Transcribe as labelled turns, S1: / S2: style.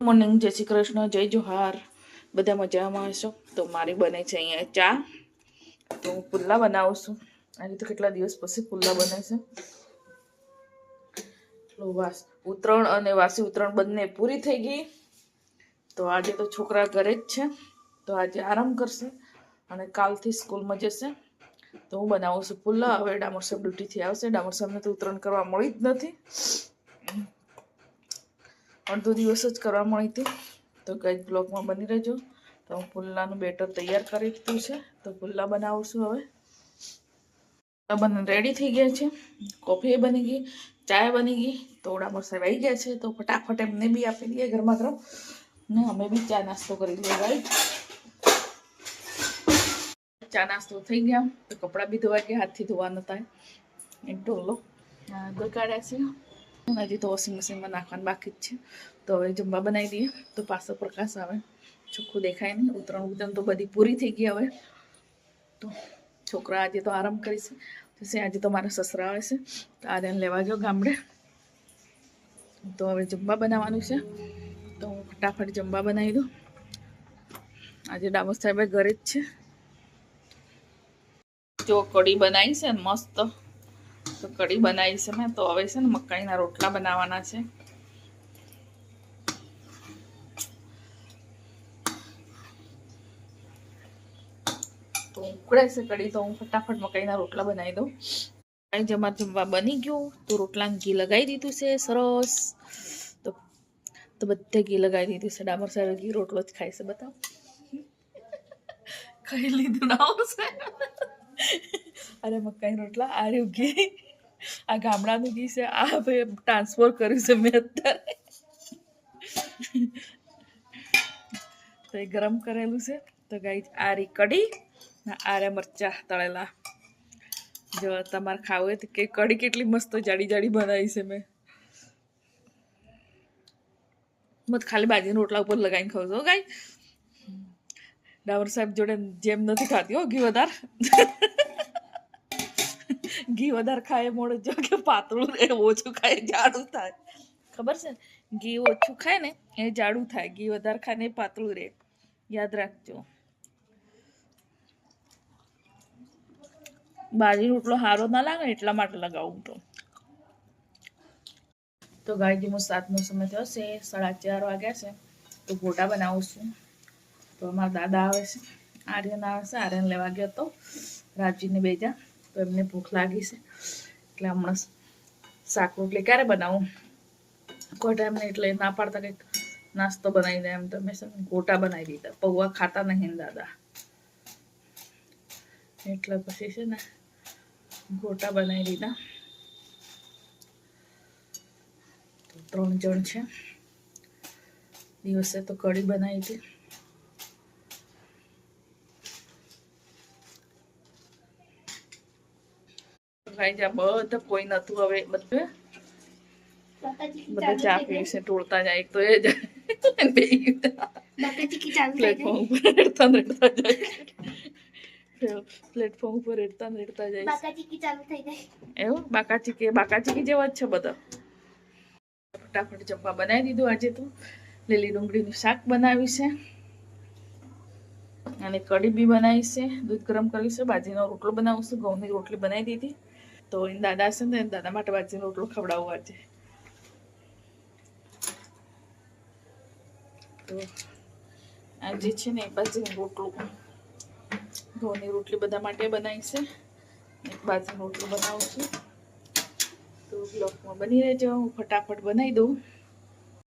S1: Morning, જય શ્રી કૃષ્ણ, જય જોહાર. બધા મજામાં હશો? તો મારી બને છે અહીંયા ચા. તો હું પુલ્લા બનાવું છું. આજે તો કેટલા દિવસ પછી પુલ્લા બને છે. ઉત્તરાયણ અને વાસી ઉત્તરાયણ બંને પૂરી થઈ ગઈ. તો આજે તો છોકરા ઘરે જ છે, તો આજે આરામ કરશે અને કાલથી સ્કૂલમાં જશે. તો હું બનાવું છું પુલ્લા. હવે ડામર સાહેબ ડ્યુટીથી આવશે. ડામર સાહેબને તો ઉત્તરાયણ કરવા મળી જ નથી, અડધો દિવસ જ કરવા મળી હતી. તો કઈ બ્લોગમાં બની રહેજો. તો હું પુલ્લાનું બેટર તૈયાર કરી દીધું છે, તો પુલ્લા બનાવું છું. હવે રેડી થઈ ગયા છે. કોફી બની ગઈ, ચાય બની ગઈ. તો ડામર સાહેબ આવી ગયા છે, તો ફટાફટ એમને બી આપી દઈએ ગરમા ગરમ ને અમે બી ચા નાસ્તો કરી લઈએ. ભાઈ ચા નાસ્તો થઈ ગયા. તો કપડાં બી ધોવા ગયા, હાથથી ધોવા નતા. એક ઢોલો આગળ કાઢ્યા છે. હજી તો વોશિંગ મશીનમાં નાખવાનું બાકી જ છે. તો હવે જમવા બનાવી દઈએ, તો પાછો પ્રકાશ આવે, ચોખ્ખું દેખાય નહીં. ઉત્તરાયણ તો બધી પૂરી થઈ ગઈ. હવે તો છોકરા આજે તો આરામ કરીશ. આજે તો મારા સસરા આવે છે, તો આર્યન લેવા જાઓ ગામડે. તો હવે જમવા બનાવવાનું છે, તો હું ફટાફટ જમવા બનાવી દઉં. આજે ડામર સાહેબ ઘરે જ છે. જો કઢી બનાવી છે ને મસ્ત. તો કઢી બનાવી છે મેં. તો હવે છે ને મકાઈના રોટલા બનાવવાના છે. તો ઉકળે છે કઢી, તો હું ફટાફટ મકાઈના રોટલા બનાવી દઉં. અહીં અમારે જમવા બની ગયું. તો રોટલાને ઘી લગાવી દીધું છે સરસ. તો બધે ઘી લગાવી દીધું છે. ડામર સાહેબ ઘી રોટલો જ ખાય છે. બતાવો, ખાઈ લીધું ના આવશે. અરે મકાઈ રોટલા, આ રહ્યું ઘી. આ ગામડાનું ઘી છે. આ ભાઈ ટ્રાન્સફર કર્યું છે મેં અત્યારે. તો એ ગરમ કરેલું છે. તો ગાઈ આ રી કઢી, આ રે મરચા તળેલા. જો તમારે ખાવું હોય તો કે કઢી કેટલી મસ્ત જાડી જાડી બનાવી છે મેં. મત ખાલી બાજીના રોટલા ઉપર લગાવીને ખાવ છો ગાઈ. ડામર સાહેબ જોડે જેમ નથી ખાતી હો ઘી વધારે. ઘી વધારે ખાય મોડે જો કે પાતળું રહે, ઓછું ખાય જાડું થાય. ખબર છે, ઘી ઓછું ખાય ને એ જાડું થાય, ઘી વધારે ખાય ને એ પાતળું રહે. યાદ રાખજો. બાજી રોટલો સારો ના લાગે એટલા માટે લગાવું. તો ગાયજી હું 7નો સમય થયો છે, 4:30 વાગ્યા છે. તો ગોટા બનાવું છું. તો અમારા દાદા આવે છે, આર્યન આવે છે. આર્યન લેવા ગયો તો રાજીને બેજા. તો એમને ભૂખ લાગી છે, એટલે હમણાં શાક રોટલી ક્યારે બનાવું, કોઈ ટાઈમ નહીં. એટલે ના પાડતા કંઈક નાસ્તો બનાવી દે એમ. તમે ગોટા બનાવી દીધા. પૌવા ખાતા નહીં દાદા, એટલે પછી છે ને ગોટા બનાવી દીધા. 3 જણ છે. દિવસે તો કઢી બનાવી હતી. બધા કોઈ નતું. હવે બધા ચા પીવે છે, ટોળતા જાય. એક તો એ જાય પ્લેટફોર્મ ઉપર રેડતા રેડતા જાય. પ્લેટફોર્મ ઉપર રેડતા રેડતા જાય. એવું બાકા ચીકી જેવા જ છે બધા. ફટાફટ જમવા બનાવી દીધું. આજે તો લીલી ડુંગળીનું શાક બનાવ્યું છે અને કઢી બી બનાવી છે. દૂધ ગરમ કર્યું છે. બાજીનો રોટલો બનાવું છું. ઘઉંની રોટલી બનાવી દીધી. તો એને દાદા છે ને, દાદા માટે બાજીનો રોટલો ખવડાવવો આજે. તો આજે છે ને બાજીનો રોટલો, ઘઉંની રોટલી બધા માટે બનાવી છે. એક બાજીનો રોટલો બનાવું છું. તો બ્લોકમાં બની રહેજો. હું ફટાફટ બનાવી દઉં.